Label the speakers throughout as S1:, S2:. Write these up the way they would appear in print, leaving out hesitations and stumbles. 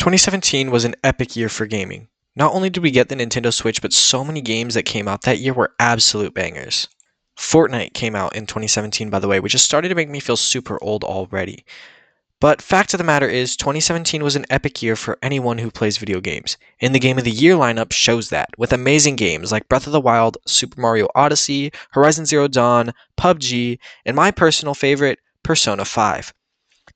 S1: 2017 was an epic year for gaming. Not only did we get the Nintendo Switch, but so many games that came out that year were absolute bangers. Fortnite came out in 2017, by the way, which has started to make me feel super old already. But fact of the matter is, 2017 was an epic year for anyone who plays video games. And the Game of the Year lineup shows that, with amazing games like Breath of the Wild, Super Mario Odyssey, Horizon Zero Dawn, PUBG, and my personal favorite, Persona 5.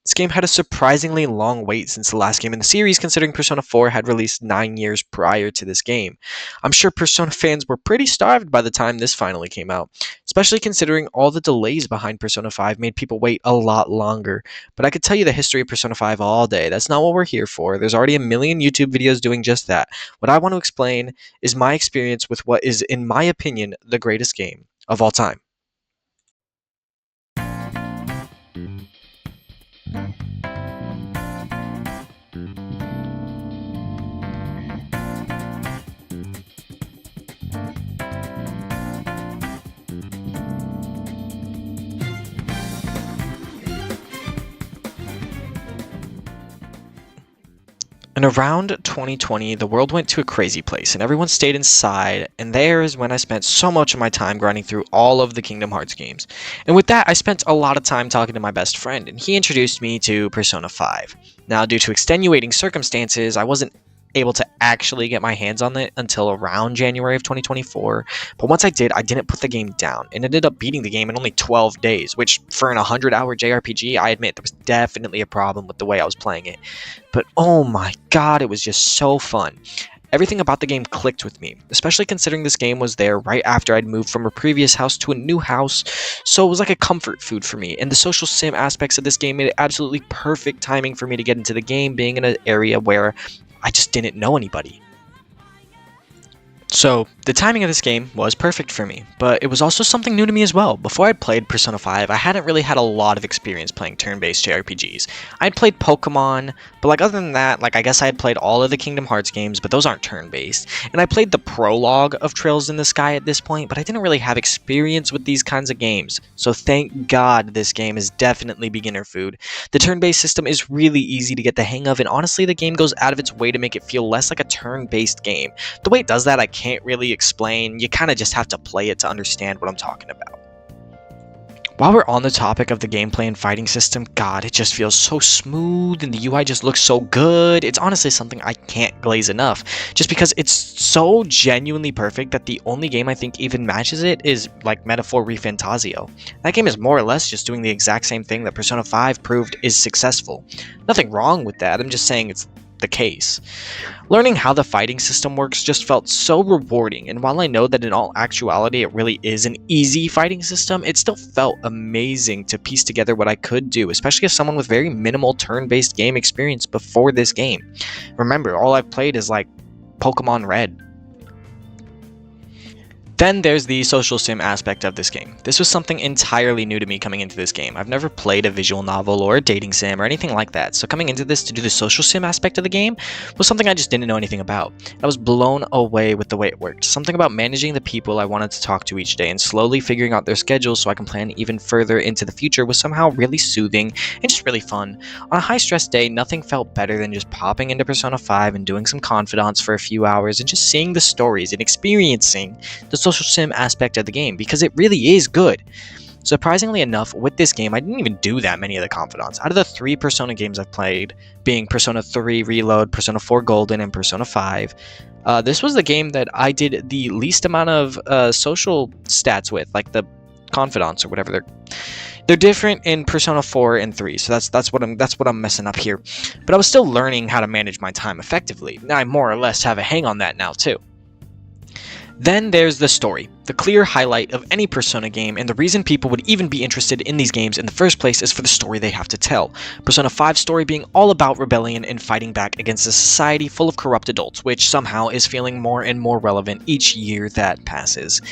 S1: This game had a surprisingly long wait since the last game in the series, considering Persona 4 had released 9 years prior to this game. I'm sure Persona fans were pretty starved by the time this finally came out, especially considering all the delays behind Persona 5 made people wait a lot longer. But I could tell you the history of Persona 5 all day. That's not what we're here for. There's already a million YouTube videos doing just that. What I want to explain is my experience with what is, in my opinion, the greatest game of all time. And around 2020, the world went to a crazy place and everyone stayed inside, and there is when I spent so much of my time grinding through all of the Kingdom Hearts games. And with that, I spent a lot of time talking to my best friend, and he introduced me to Persona 5. Now, due to extenuating circumstances, I wasn't able to actually get my hands on it until around January of 2024. But once I did, I didn't put the game down and ended up beating the game in only 12 days, which for an 100-hour JRPG, I admit there was definitely a problem with the way I was playing it. But oh my god, it was just so fun. Everything about the game clicked with me, especially considering this game was there right after I'd moved from a previous house to a new house, so it was like a comfort food for me, and the social sim aspects of this game made it absolutely perfect timing for me to get into the game, being in an area where I just didn't know anybody. So, the timing of this game was perfect for me, but it was also something new to me as well. Before I'd played Persona 5, I hadn't really had a lot of experience playing turn-based JRPGs. I'd played Pokemon, but other than that, I guess I had played all of the Kingdom Hearts games, but those aren't turn-based. And I played the prologue of Trails in the Sky at this point, but I didn't really have experience with these kinds of games. So thank God this game is definitely beginner food. The turn-based system is really easy to get the hang of, and honestly, the game goes out of its way to make it feel less like a turn-based game. The way it does that, I can't really explain. You kind of just have to play it to understand what I'm talking about. While we're on the topic of the gameplay and fighting system, god, it just feels so smooth and the UI just looks so good. It's honestly something I can't glaze enough, just because it's so genuinely perfect that the only game I think even matches it is Metaphor ReFantazio. That game is more or less just doing the exact same thing that Persona 5 proved is successful. Nothing wrong with that, I'm just saying it's the case. Learning how the fighting system works just felt so rewarding, and while I know that in all actuality it really is an easy fighting system, it still felt amazing to piece together what I could do, especially as someone with very minimal turn-based game experience before this game. Remember, all I've played is Pokemon Red. Then there's the social sim aspect of this game. This was something entirely new to me coming into this game. I've never played a visual novel or a dating sim or anything like that, so coming into this to do the social sim aspect of the game was something I just didn't know anything about. I was blown away with the way it worked. Something about managing the people I wanted to talk to each day and slowly figuring out their schedules so I can plan even further into the future was somehow really soothing and just really fun. On a high-stress day, nothing felt better than just popping into Persona 5 and doing some confidants for a few hours and just seeing the stories and experiencing the social sim aspect of the game, because it really is good. Surprisingly enough, with this game, I didn't even do that many of the confidants. Out of the 3 Persona games I've played, being Persona 3 Reload, Persona 4 Golden, and Persona 5, this was the game that I did the least amount of social stats with, the confidants or whatever they're different in Persona 4 and 3, so that's what I'm messing up here. But I was still learning how to manage my time effectively. I more or less have a hang on that now too. Then there's the story, the clear highlight of any Persona game, and the reason people would even be interested in these games in the first place is for the story they have to tell. Persona 5's story being all about rebellion and fighting back against a society full of corrupt adults, which somehow is feeling more and more relevant each year that passes.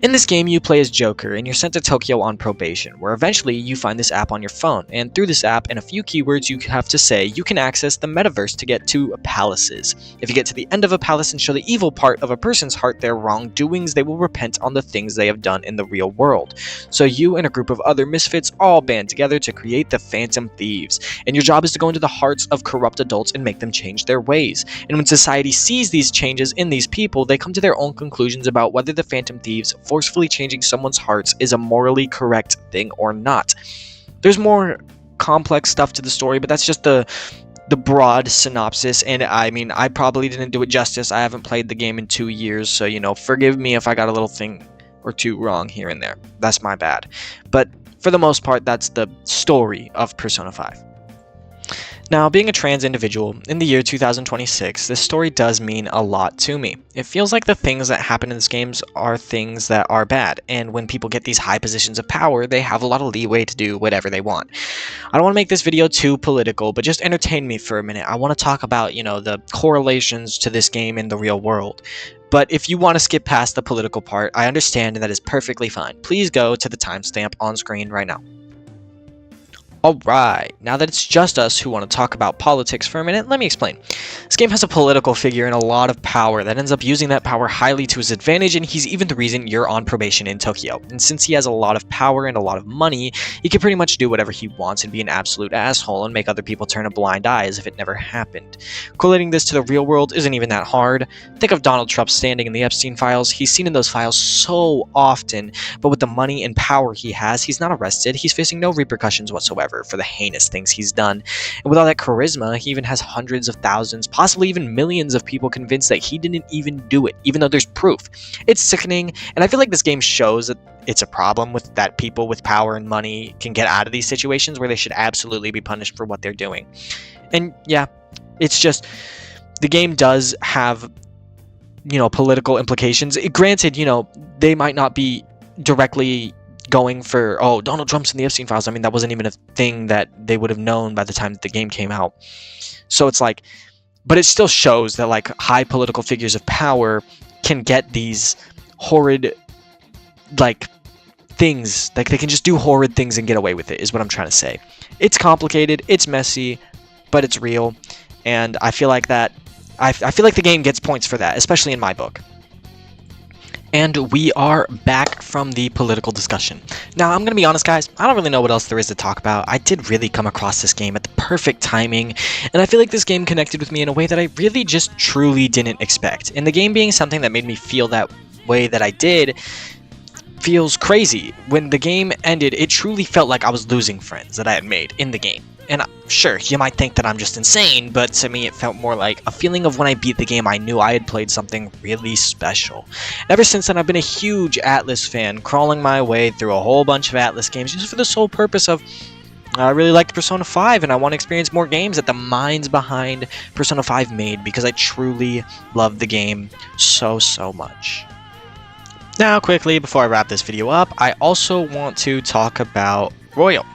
S1: In this game, you play as Joker, and you're sent to Tokyo on probation, where eventually you find this app on your phone, and through this app and a few keywords you have to say, you can access the metaverse to get to palaces. If you get to the end of a palace and show the evil part of a person's heart their wrongdoings, they will repent on the things they have done in the real world. So you and a group of other misfits all band together to create the Phantom Thieves, and your job is to go into the hearts of corrupt adults and make them change their ways. And when society sees these changes in these people, they come to their own conclusions about whether the Phantom Thieves forcefully changing someone's hearts is a morally correct thing or not. There's more complex stuff to the story, but that's just the broad synopsis, and I mean, I probably didn't do it justice. I haven't played the game in 2 years, so, you know, forgive me if I got a little thing or two wrong here and there. That's my bad. But for the most part, that's the story of Persona 5. Now, being a trans individual in the year 2026, this story does mean a lot to me. It feels like the things that happen in these games are things that are bad, and when people get these high positions of power, they have a lot of leeway to do whatever they want. I don't want to make this video too political, but just entertain me for a minute. I want to talk about, you know, the correlations to this game in the real world. But if you want to skip past the political part, I understand, and that is perfectly fine. Please go to the timestamp on screen right now. Alright, now that it's just us who want to talk about politics for a minute, let me explain. This game has a political figure and a lot of power that ends up using that power highly to his advantage, and he's even the reason you're on probation in Tokyo. And since he has a lot of power and a lot of money, he can pretty much do whatever he wants and be an absolute asshole and make other people turn a blind eye as if it never happened. Correlating this to the real world isn't even that hard. Think of Donald Trump standing in the Epstein files. He's seen in those files so often, but with the money and power he has, he's not arrested. He's facing no repercussions whatsoever for the heinous things he's done. And with all that charisma, he even has hundreds of thousands, possibly even millions of people convinced that he didn't even do it, even though there's proof. It's sickening, and I feel like this game shows that it's a problem with that people with power and money can get out of these situations where they should absolutely be punished for what they're doing. And yeah, it's just, the game does have, you know, political implications. Granted, you know, they might not be directly going for, oh, Donald Trump's in the Epstein files. I mean, that wasn't even a thing that they would have known by the time that the game came out. So it's like, but it still shows that, like, high political figures of power can get these horrid, like, things. Like, they can just do horrid things and get away with it, is what I'm trying to say. It's complicated, it's messy, but it's real. And I feel like that, I feel like the game gets points for that, especially in my book. And we are back from the political discussion. Now, I'm going to be honest, guys, I don't really know what else there is to talk about. I did really come across this game at the perfect timing, and I feel like this game connected with me in a way that I really just truly didn't expect. And the game being something that made me feel that way that I did feels crazy. When the game ended, it truly felt like I was losing friends that I had made in the game. And sure, you might think that I'm just insane, but to me it felt more like a feeling of when I beat the game, I knew I had played something really special. Ever since then, I've been a huge Atlus fan, crawling my way through a whole bunch of Atlus games just for the sole purpose of, I really liked Persona 5 and I want to experience more games that the minds behind Persona 5 made, because I truly love the game so much. Now, quickly, before I wrap this video up, I also want to talk about Royal.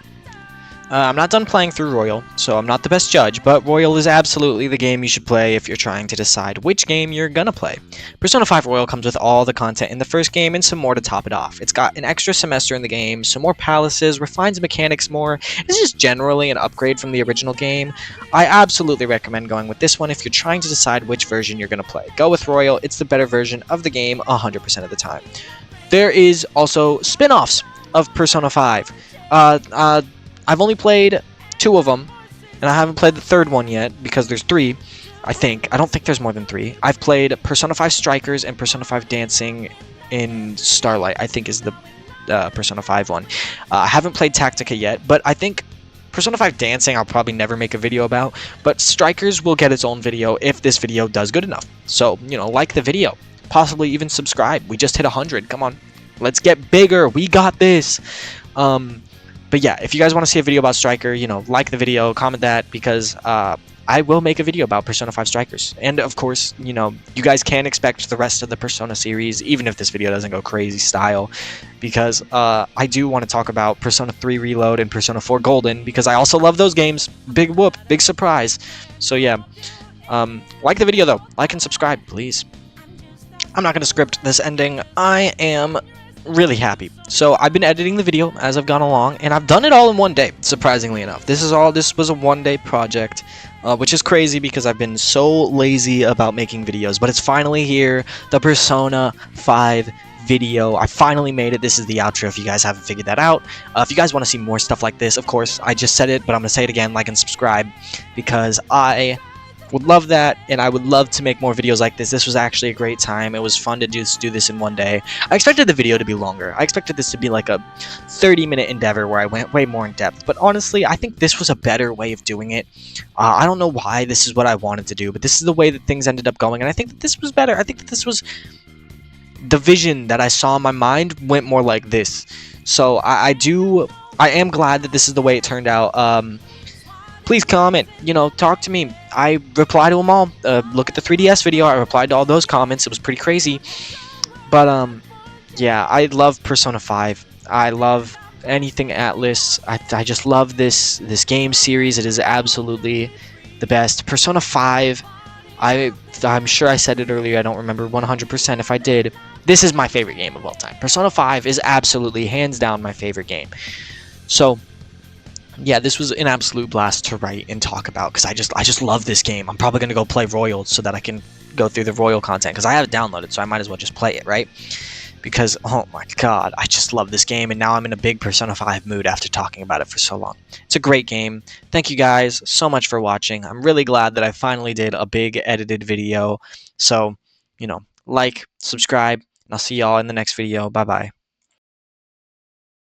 S1: I'm not done playing through Royal, so I'm not the best judge, but Royal is absolutely the game you should play if you're trying to decide which game you're gonna play. Persona 5 Royal comes with all the content in the first game and some more to top it off. It's got an extra semester in the game, some more palaces, refines mechanics more. It's just generally an upgrade from the original game. I absolutely recommend going with this one if you're trying to decide which version you're gonna play. Go with Royal, it's the better version of the game 100% of the time. There is also spin-offs of Persona 5. I've only played 2 of them, and I haven't played the third one yet, because there's 3, I think. I don't think there's more than 3. I've played Persona 5 Strikers and Persona 5 Dancing in Starlight, I think is the Persona 5 one. I haven't played Tactica yet, but I think Persona 5 Dancing I'll probably never make a video about, but Strikers will get its own video if this video does good enough. So, you know, like the video. Possibly even subscribe. We just hit 100. Come on. Let's get bigger. We got this. But yeah, if you guys want to see a video about Striker, you know, like the video, comment that, because I will make a video about Persona 5 Strikers. And of course, you know, you guys can expect the rest of the Persona series, even if this video doesn't go crazy style, because I do want to talk about Persona 3 Reload and Persona 4 Golden, because I also love those games. Big whoop, big surprise. So yeah, like the video though, like and subscribe, please. I'm not going to script this ending. I am really happy. So I've been editing the video as I've gone along, and I've done it all in one day, surprisingly enough. This was a one-day project, which is crazy because I've been so lazy about making videos, but it's finally here, the Persona 5 video. I finally made it. This is the outro if you guys haven't figured that out. If you guys want to see more stuff like this, of course, I just said it, but I'm going to say it again, like and subscribe, because I would love that, and I would love to make more videos like this. This was actually a great time. It was fun to do this in one day. I expected the video to be longer. I expected this to be like a 30-minute endeavor where I went way more in depth, but honestly, I think this was a better way of doing it. I don't know why this is what I wanted to do, but this is the way that things ended up going, and I think that this was better. I think that this was the vision that I saw in my mind went more like this. So I am glad that this is the way it turned out. Please comment, talk to me. I reply to them all. Look at the 3DS video. I replied to all those comments. It was pretty crazy. But, yeah, I love Persona 5. I love anything Atlus. I just love this game series. It is absolutely the best. Persona 5, I'm sure I said it earlier. I don't remember 100% if I did. This is my favorite game of all time. Persona 5 is absolutely, hands down, my favorite game. So, yeah, this was an absolute blast to write and talk about, because I just love this game. I'm probably going to go play Royal so that I can go through the Royal content, because I have it downloaded, so I might as well just play it, right? Because, oh my god, I just love this game, and now I'm in a big Persona 5 mood after talking about it for so long. It's a great game. Thank you guys so much for watching. I'm really glad that I finally did a big edited video. So, like, subscribe, and I'll see y'all in the next video. Bye-bye.